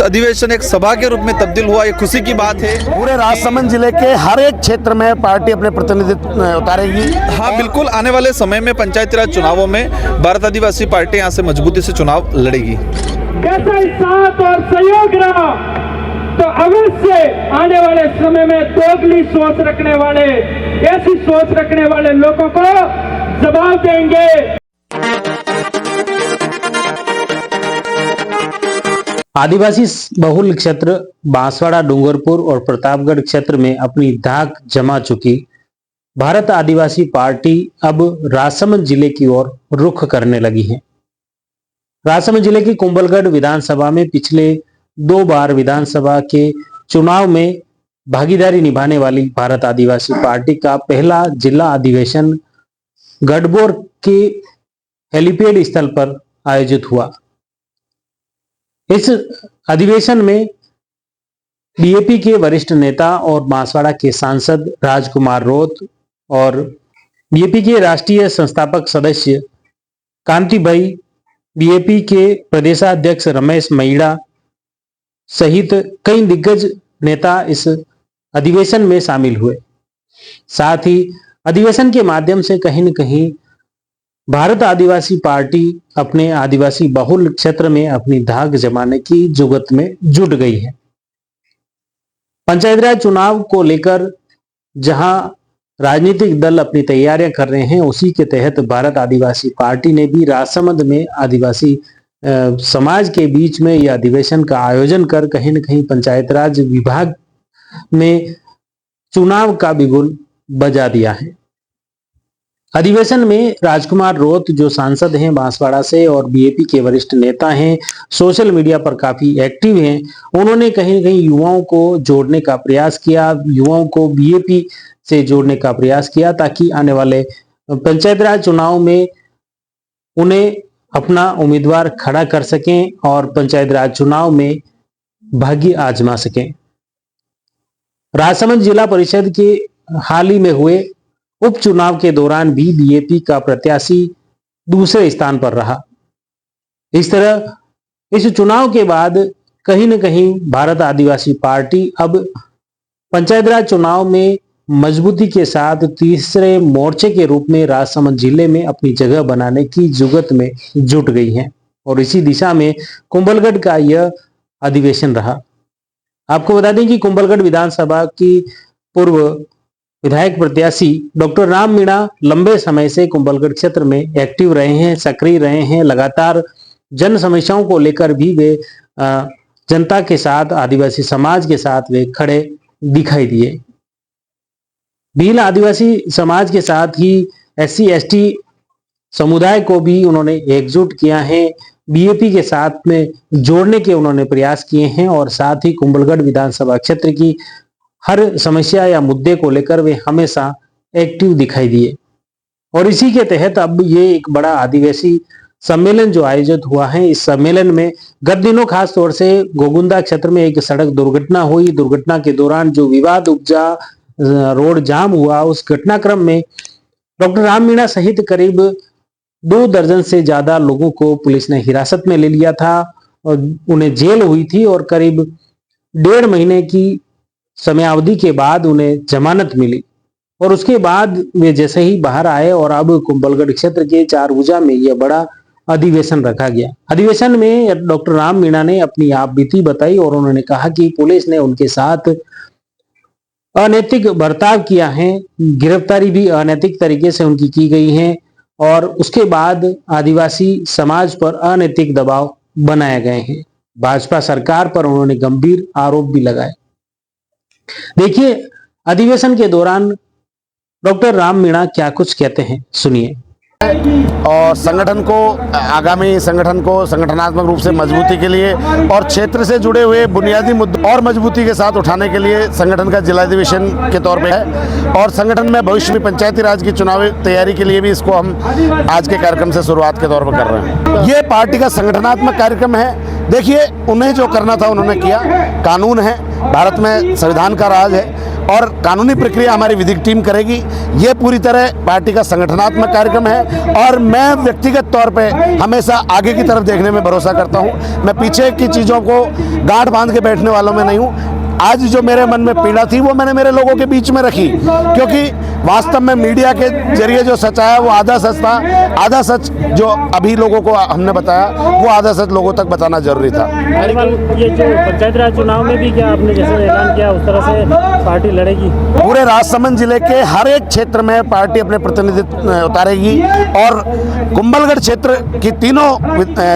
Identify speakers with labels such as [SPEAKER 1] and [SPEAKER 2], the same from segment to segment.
[SPEAKER 1] अधिवेशन एक सभा के रूप में तब्दील हुआ, ये खुशी की बात है।
[SPEAKER 2] पूरे राजसमंद जिले के हर एक क्षेत्र में पार्टी अपने प्रतिनिधित्व उतारेगी।
[SPEAKER 1] हाँ बिल्कुल, आने वाले समय में पंचायती राज चुनावों में भारत आदिवासी पार्टी यहाँ से मजबूती से चुनाव लड़ेगी।
[SPEAKER 3] कैसा साथ और सहयोग रहा तो अवश्य आने वाले समय में दोगली सोच रखने वाले, ऐसी सोच रखने वाले लोगों को जवाब देंगे।
[SPEAKER 4] आदिवासी बहुल क्षेत्र बांसवाड़ा, डूंगरपुर और प्रतापगढ़ क्षेत्र में अपनी धाक जमा चुकी भारत आदिवासी पार्टी अब राजसमंद जिले की ओर रुख करने लगी है। राजसमंद जिले की कुंभलगढ़ विधानसभा में पिछले 2 बार विधानसभा के चुनाव में भागीदारी निभाने वाली भारत आदिवासी पार्टी का पहला जिला अधिवेशन गढ़बोर के हेलीपैड स्थल पर आयोजित हुआ। इस अधिवेशन में बीएपी के वरिष्ठ नेता और बांसवाड़ा के सांसद राजकुमार रोत और बीएपी के राष्ट्रीय संस्थापक सदस्य कांति भाई, बीएपी के प्रदेशाध्यक्ष रमेश मैड़ा सहित कई दिग्गज नेता इस अधिवेशन में शामिल हुए। साथ ही अधिवेशन के माध्यम से कहीं न कहीं भारत आदिवासी पार्टी अपने आदिवासी बहुल क्षेत्र में अपनी धाक जमाने की जुगत में जुट गई है। पंचायत राज चुनाव को लेकर जहां राजनीतिक दल अपनी तैयारियां कर रहे हैं, उसी के तहत भारत आदिवासी पार्टी ने भी राजसमंद में आदिवासी समाज के बीच में यह अधिवेशन का आयोजन कर कहीं न कहीं पंचायत राज विभाग में चुनाव का बिगुल बजा दिया है। अधिवेशन में राजकुमार रोत जो सांसद हैं बांसवाड़ा से और बीएपी के वरिष्ठ नेता हैं, सोशल मीडिया पर काफी एक्टिव हैं, उन्होंने कहीं न कहीं युवाओं को जोड़ने का प्रयास किया, युवाओं को बीएपी से जोड़ने का प्रयास किया ताकि आने वाले पंचायत राज चुनाव में उन्हें अपना उम्मीदवार खड़ा कर सकें और पंचायत राज चुनाव में भाग्य आजमा सकें। राजसमंद जिला परिषद के हाल ही में हुए उपचुनाव के दौरान भी बीएपी का प्रत्याशी दूसरे स्थान पर रहा। इस तरह इस चुनाव के बाद कहीं न कहीं भारत आदिवासी पार्टी अब पंचायत राज चुनाव में मजबूती के साथ तीसरे मोर्चे के रूप में राजसमंद जिले में अपनी जगह बनाने की जुगत में जुट गई है और इसी दिशा में कुंभलगढ़ का यह अधिवेशन रहा। आपको बता दें कि कुंभलगढ़ विधानसभा की पूर्व विधायक प्रत्याशी डॉक्टर राम मीणा लंबे समय से कुंभलगढ़ क्षेत्र में एक्टिव रहे हैं, सक्रिय रहे हैं। लगातार जन समस्याओं को लेकर भी वे जनता के साथ, आदिवासी समाज के साथ वे खड़े दिखाई दिए। भील आदिवासी समाज के साथ ही SC ST समुदाय को भी उन्होंने एकजुट किया है, बीएपी के साथ में जोड़ने के उन्होंने प्रयास किए हैं और साथ ही कुंभलगढ़ विधानसभा क्षेत्र की हर समस्या या मुद्दे को लेकर वे हमेशा एक्टिव दिखाई दिए। और इसी के तहत अब ये एक बड़ा आदिवासी सम्मेलन जो आयोजित हुआ है, इस सम्मेलन में गत दिनों खास तौर से गोगुंदा क्षेत्र में एक सड़क दुर्घटना हुई। दुर्घटना के दौरान जो विवाद उपजा, रोड जाम हुआ, उस घटनाक्रम में डॉक्टर राम मीणा सहित करीब 2 दर्जन से ज्यादा लोगों को पुलिस ने हिरासत में ले लिया था और उन्हें जेल हुई थी और करीब 1.5 महीने की समयावधि के बाद उन्हें जमानत मिली और उसके बाद वे जैसे ही बाहर आए और अब कुंभलगढ़ क्षेत्र के 4 भुजा में यह बड़ा अधिवेशन रखा गया। अधिवेशन में डॉक्टर राम मीणा ने अपनी आप बीती बताई और उन्होंने कहा कि पुलिस ने उनके साथ अनैतिक बर्ताव किया है, गिरफ्तारी भी अनैतिक तरीके से उनकी की गई है और उसके बाद आदिवासी समाज पर अनैतिक दबाव बनाए गए हैं। भाजपा सरकार पर उन्होंने गंभीर आरोप भी लगाए। देखिए अधिवेशन के दौरान डॉक्टर राम मीणा क्या कुछ कहते हैं, सुनिए।
[SPEAKER 2] और संगठन को, आगामी संगठन को संगठनात्मक रूप से मजबूती के लिए और क्षेत्र से जुड़े हुए बुनियादी मुद्दों और मजबूती के साथ उठाने के लिए संगठन का जिला अधिवेशन के तौर पे है और संगठन में भविष्य में पंचायती राज की चुनावी तैयारी के लिए भी इसको हम आज के कार्यक्रम से शुरुआत के तौर पर कर रहे हैं। ये पार्टी का संगठनात्मक कार्यक्रम है। देखिए, उन्हें जो करना था उन्होंने किया। कानून है, भारत में संविधान का राज है और कानूनी प्रक्रिया हमारी विधिक टीम करेगी। ये पूरी तरह पार्टी का संगठनात्मक कार्यक्रम है और मैं व्यक्तिगत तौर पे हमेशा आगे की तरफ देखने में भरोसा करता हूँ। मैं पीछे की चीज़ों को गांठ बांध के बैठने वालों में नहीं हूँ। आज जो मेरे मन में पीड़ा थी वो मैंने मेरे लोगों के बीच में रखी, क्योंकि वास्तव में मीडिया के जरिए जो सच आया वो आधा सच था। आधा सच जो अभी लोगों को हमने बताया वो आधा सच लोगों तक बताना जरूरी था।
[SPEAKER 5] ये जो पंचायत राज चुनाव में भी क्या आपने जैसे ऐलान किया उस तरह से पार्टी लड़ेगी?
[SPEAKER 2] पूरे राजसमंद जिले के हर एक क्षेत्र में पार्टी अपने प्रतिनिधित्व उतारेगी और कुंभलगढ़ क्षेत्र की तीनों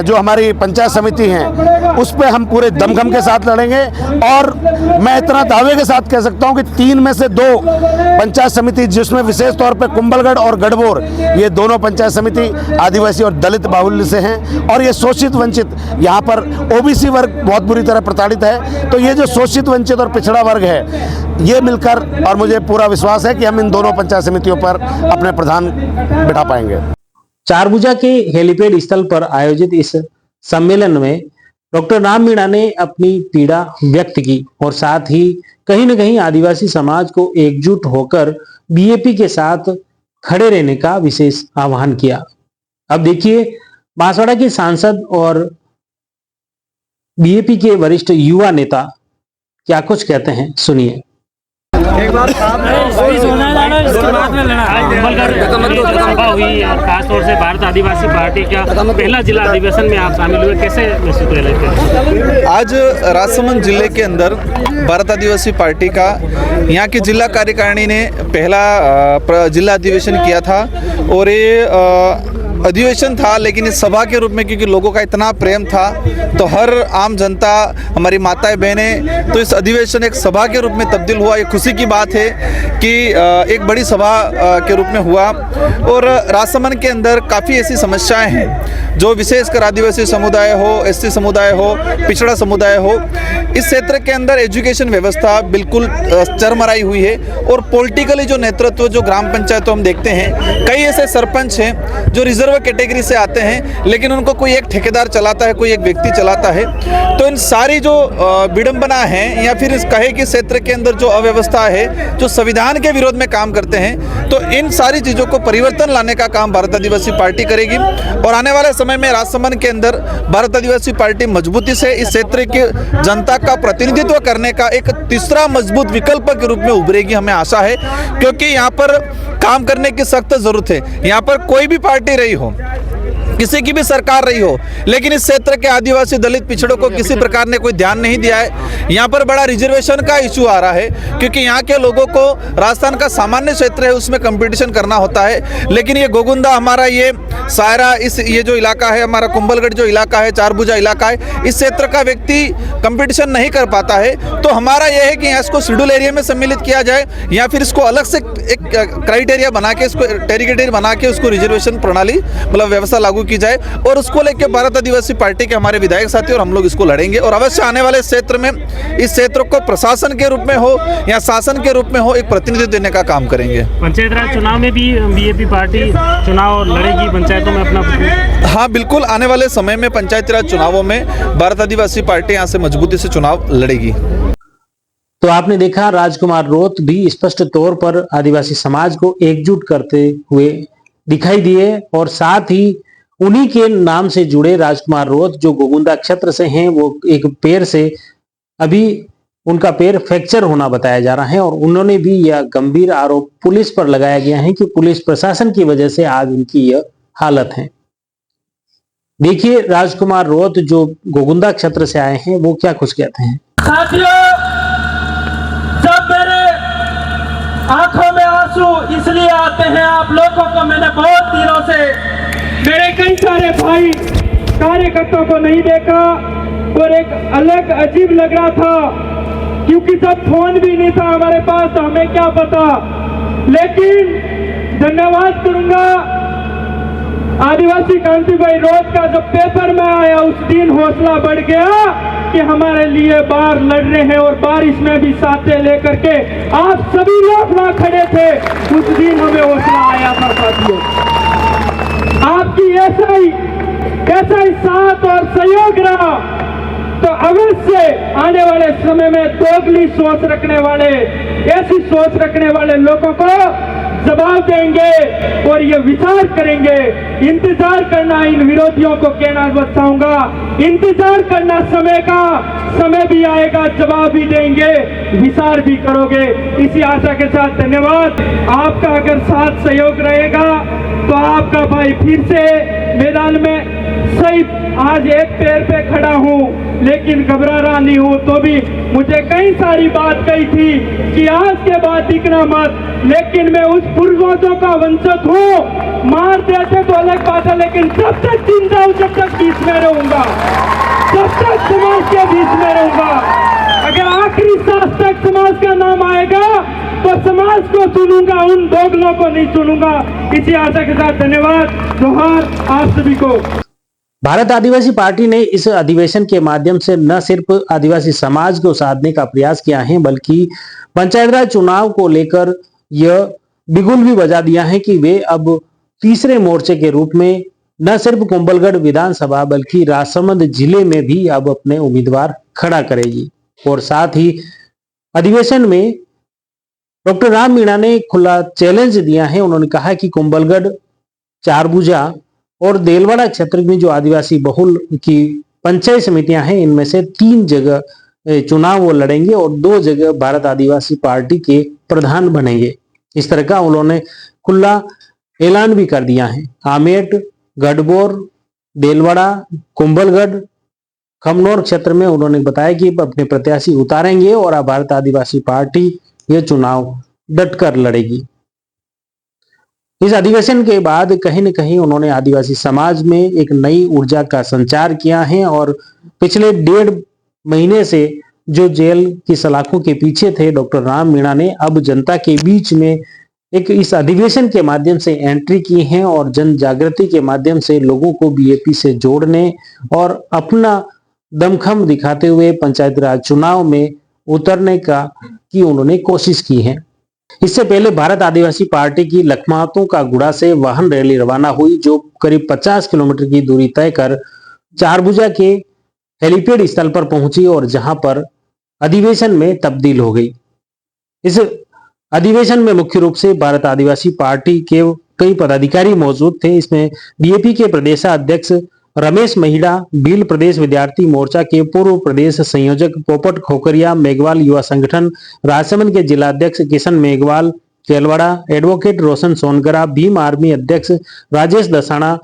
[SPEAKER 2] जो हमारी पंचायत समिति हैं उस पर हम पूरे दमखम के साथ लड़ेंगे। और मैं इतना दावे के साथ कह सकता हूं कि 3 में से 2 पंचायत समिति, जिसमें विशेष तौर पे कुंभलगढ़ और गढ़बोर, ये दोनों पंचायत समिति आदिवासी और दलित बाहुल्य से हैं और ये शोषित वंचित, यहाँ पर ओबीसी वर्ग बहुत बुरी तरह प्रताड़ित है। तो ये जो शोषित वंचित और पिछड़ा वर्ग है, ये मिलकर, और मुझे पूरा विश्वास है कि हम इन दोनों पंचायत समितियों पर अपने प्रधान बिठा पाएंगे।
[SPEAKER 4] चारभुजा के हेलीपैड स्थल पर आयोजित इस सम्मेलन में डॉक्टर राम मीणा ने अपनी पीड़ा व्यक्त की और साथ ही कहीं न कहीं आदिवासी समाज को एकजुट होकर बीएपी के साथ खड़े रहने का विशेष आह्वान किया। अब देखिए बांसवाड़ा के सांसद और बीएपी के वरिष्ठ युवा नेता क्या कुछ कहते हैं, सुनिए।
[SPEAKER 5] सभा हुई और खासतौर से भारत आदिवासी पार्टी का पहला जिला अधिवेशन में आप शामिल हुए, कैसे महसूस कर रहे थे?
[SPEAKER 1] आज राजसमंद जिले के अंदर भारत आदिवासी पार्टी का यहाँ की जिला कार्यकारिणी ने पहला जिला अधिवेशन किया था और ये अधिवेशन था, लेकिन इस सभा के रूप में क्योंकि लोगों का इतना प्रेम था तो हर आम जनता, हमारी माताएं बहनें, तो इस अधिवेशन एक सभा के रूप में तब्दील हुआ। ये खुशी की बात है कि एक बड़ी सभा के रूप में हुआ। और राजसमंद के अंदर काफ़ी ऐसी समस्याएं हैं जो विशेषकर आदिवासी समुदाय हो, एससी समुदाय हो, पिछड़ा समुदाय हो, इस क्षेत्र के अंदर एजुकेशन व्यवस्था बिल्कुल चरमराई हुई है। और पॉलिटिकली जो नेतृत्व, जो ग्राम पंचायत हम देखते हैं, कई ऐसे सरपंच हैं जो रिजर्व कैटेगरी से आते हैं, लेकिन उनको कोई एक ठेकेदार चलाता है, कोई एक व्यक्ति चलाता है। तो इन सारी जो विडंबना है या फिर इस कहे कि क्षेत्र के अंदर जो अव्यवस्था है, जो संविधान के विरोध में काम करते हैं, तो इन सारी चीज़ों को परिवर्तन लाने का काम भारत आदिवासी पार्टी करेगी। और आने वाले समय में राजसमंद के अंदर भारत आदिवासी पार्टी मजबूती से इस क्षेत्र की जनता का प्रतिनिधित्व करने का एक तीसरा मजबूत विकल्प के रूप में उभरेगी, हमें आशा है। क्योंकि यहाँ पर काम करने की सख्त जरूरत है। यहाँ पर कोई भी पार्टी रही हो, किसी की भी सरकार रही हो, लेकिन इस क्षेत्र के आदिवासी दलित पिछड़ों को किसी प्रकार ने कोई ध्यान नहीं दिया है। यहाँ पर बड़ा रिजर्वेशन का इशू आ रहा है, क्योंकि यहाँ के लोगों को राजस्थान का सामान्य क्षेत्र है उसमें कंपटीशन करना होता है, लेकिन ये गोगुंदा, हमारा ये सायरा, ये जो इलाका है, हमारा कुंभलगढ़ जो इलाका है, चारभुजा इलाका है, इस क्षेत्र का व्यक्ति कंपटीशन नहीं कर पाता है। तो हमारा यह है कि यहाँ इसको शेड्यूल एरिया में सम्मिलित किया जाए या फिर इसको अलग से एक क्राइटेरिया बना के, इसको टेरिगेटरी बना के उसको रिजर्वेशन प्रणाली मतलब व्यवस्था लागू की जाए। और उसको लेकर भारत आदिवासी पार्टी के हमारे विधायक साथी और हम लोग इसको लड़ेंगे और अवश्य आने वाले क्षेत्र में इस क्षेत्र को प्रशासन के रूप में हो या शासन के रूप में हो, एक प्रतिनिधित्व देने का काम करेंगे।
[SPEAKER 5] पंचायत राज चुनाव में भी बीएपी पार्टी चुनाव लड़ेगी पंचायतों में अपना?
[SPEAKER 1] हाँ बिल्कुल, आने वाले समय में पंचायती राज चुनावों में भारत आदिवासी पार्टी यहाँ से मजबूती से चुनाव लड़ेगी।
[SPEAKER 4] तो आपने देखा राजकुमार रोत भी स्पष्ट तौर पर आदिवासी समाज को एकजुट करते हुए दिखाई दिए और साथ ही उन्हीं के नाम से जुड़े राजकुमार रोत जो गोगुंदा क्षेत्र से हैं, वो एक पैर से अभी उनका पैर फ्रैक्चर होना बताया जा रहा है और उन्होंने भी यह गंभीर आरोप पुलिस पर लगाया गया है कि पुलिस प्रशासन की वजह से आज उनकी यह हालत है। देखिए राजकुमार रोत जो गोगुंदा क्षेत्र से आए हैं वो क्या कुछ कहते हैं।
[SPEAKER 3] साथियों, जब मेरे आंखों में आंसू इसलिए आते हैं, आप लोगों को मैंने बहुत दिनों से मेरे कई सारे भाई कार्यकर्ताओं को नहीं देखा और एक अलग अजीब लग रहा था, क्योंकि सब फोन भी नहीं था हमारे पास, तो हमें क्या पता। लेकिन धन्यवाद करूंगा आदिवासी क्रांति भाई रोत का, जब पेपर में आया उस दिन हौसला बढ़ गया कि हमारे लिए बाहर लड़ रहे हैं और बारिश में भी साथे लेकर के आप सभी लोग वहां खड़े थे, उस दिन हमें हौसला आया था। साथियों, आपकी ऐसा ही साथ और सहयोग रहा तो अवश्य आने वाले समय में दोगली सोच रखने वाले, ऐसी सोच रखने वाले लोगों को जवाब देंगे और ये विचार करेंगे। इंतजार करना, इन विरोधियों को कहना चाहूंगा, इंतजार करना समय का, समय भी आएगा, जवाब भी देंगे, विचार भी करोगे। इसी आशा के साथ धन्यवाद। आपका अगर साथ सहयोग रहेगा तो आपका भाई फिर से मैदान में सही आज एक पैर पे खड़ा हूँ, लेकिन घबरा रहा नहीं हूँ। तो भी मुझे कई सारी बात कही थी कि आज के बाद दिखना मत, लेकिन मैं उस पूर्वजों का वंशज हूँ। मार देते तो अलग बात है, लेकिन जब तक जिंदा हूँ, जब तक बीच में रहूंगा, जब तक समाज के बीच में रहूंगा। अगर आखिरी सांस तक समाज का नाम आएगा तो समाज को चुनूंगा, उन दोगलों को नहीं चुनूंगा। इसी आशा के साथ धन्यवाद। जोहार आप सभी को।
[SPEAKER 4] भारत आदिवासी पार्टी ने इस अधिवेशन के माध्यम से न सिर्फ आदिवासी समाज को साधने का प्रयास किया है, बल्कि पंचायत राज चुनाव को लेकर यह बिगुल भी बजा दिया है कि वे अब तीसरे मोर्चे के रूप में न सिर्फ कुंभलगढ़ विधानसभा बल्कि राजसमंद जिले में भी अब अपने उम्मीदवार खड़ा करेगी। और साथ ही अधिवेशन में डॉक्टर राम मीणा ने खुला चैलेंज दिया है। उन्होंने कहा कि कुंभलगढ़, चारभुजा और देलवाड़ा क्षेत्र में जो आदिवासी बहुल की पंचायत समितियां हैं, इनमें से 3 जगह चुनाव वो लड़ेंगे और 2 जगह भारत आदिवासी पार्टी के प्रधान बनेंगे। इस तरह का उन्होंने खुला ऐलान भी कर दिया है। आमेट, गढ़बोर, देलवाड़ा, कुंभलगढ़, खमनौर क्षेत्र में उन्होंने बताया कि अपने प्रत्याशी उतारेंगे और भारत आदिवासी पार्टी ये चुनाव डटकर लड़ेगी। इस अधिवेशन के बाद कहीं न कहीं उन्होंने आदिवासी समाज में एक नई ऊर्जा का संचार किया है और पिछले 1.5 महीने से जो जेल की सलाखों के पीछे थे डॉक्टर राम मीणा ने अब जनता के बीच में एक इस अधिवेशन के माध्यम से एंट्री की है और जन जागृति के माध्यम से लोगों को बीएपी से जोड़ने और अपना दमखम दिखाते हुए पंचायत राज चुनाव में उतरने की उन्होंने कोशिश की है। इससे पहले भारत आदिवासी पार्टी की लखमातों का गुड़ा से वाहन रैली रवाना हुई, जो करीब 50 किलोमीटर की दूरी तय कर चारभुजा के हेलीपैड स्थल पर पहुंची और जहां पर अधिवेशन में तब्दील हो गई। इस अधिवेशन में मुख्य रूप से भारत आदिवासी पार्टी के कई पदाधिकारी मौजूद थे। इसमें बीएपी के प्रदेशाध्यक्ष रमेश महिड़ा, भील प्रदेश विद्यार्थी मोर्चा के पूर्व प्रदेश संयोजक पोपट खोकरिया, मेघवाल युवा संगठन राजसमंद के जिलाध्यक्ष किशन मेघवाल, केलवाड़ा एडवोकेट रोशन सोनगरा, भीम आर्मी अध्यक्ष राजेश दसाना,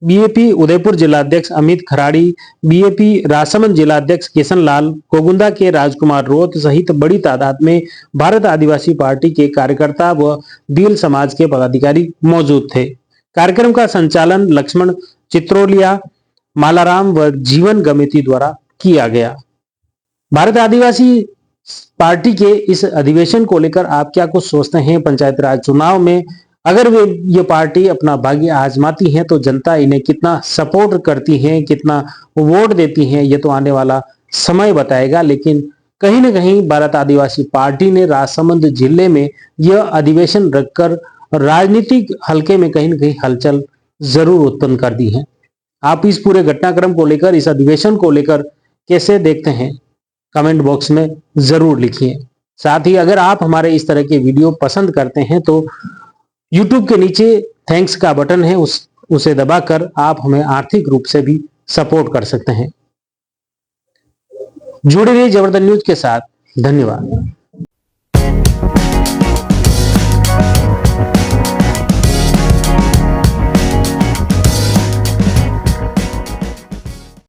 [SPEAKER 4] बीएपी उदयपुर जिलाध्यक्ष अमित खराड़ी, बीएपी राजसमंद जिलाध्यक्ष किशन लाल, कोगुंदा के राजकुमार रोत सहित बड़ी तादाद में भारत आदिवासी पार्टी के कार्यकर्ता व भील समाज के पदाधिकारी मौजूद थे। कार्यक्रम का संचालन लक्ष्मण चित्रोलिया, मालाराम व जीवन गमेती द्वारा किया गया। भारत आदिवासी पार्टी के इस अधिवेशन को लेकर आप क्या कुछ सोचते हैं? पंचायत राज चुनाव में अगर ये पार्टी अपना भाग्य आजमाती है तो जनता इन्हें कितना सपोर्ट करती है, कितना वोट देती है, ये तो आने वाला समय बताएगा। लेकिन कहीं न कहीं भारत आदिवासी पार्टी ने राजसमंद जिले में यह अधिवेशन रखकर राजनीतिक हलके में कहीं न कहीं हलचल जरूर उत्पन्न कर दी है। आप इस पूरे घटनाक्रम को लेकर, इस अधिवेशन को लेकर कैसे देखते हैं? कमेंट बॉक्स में जरूर लिखिए। साथ ही अगर आप हमारे इस तरह के वीडियो पसंद करते हैं तो YouTube के नीचे थैंक्स का बटन है, उसे दबाकर आप हमें आर्थिक रूप से भी सपोर्ट कर सकते हैं। जुड़े रहिए जबरदस्त न्यूज के साथ। धन्यवाद।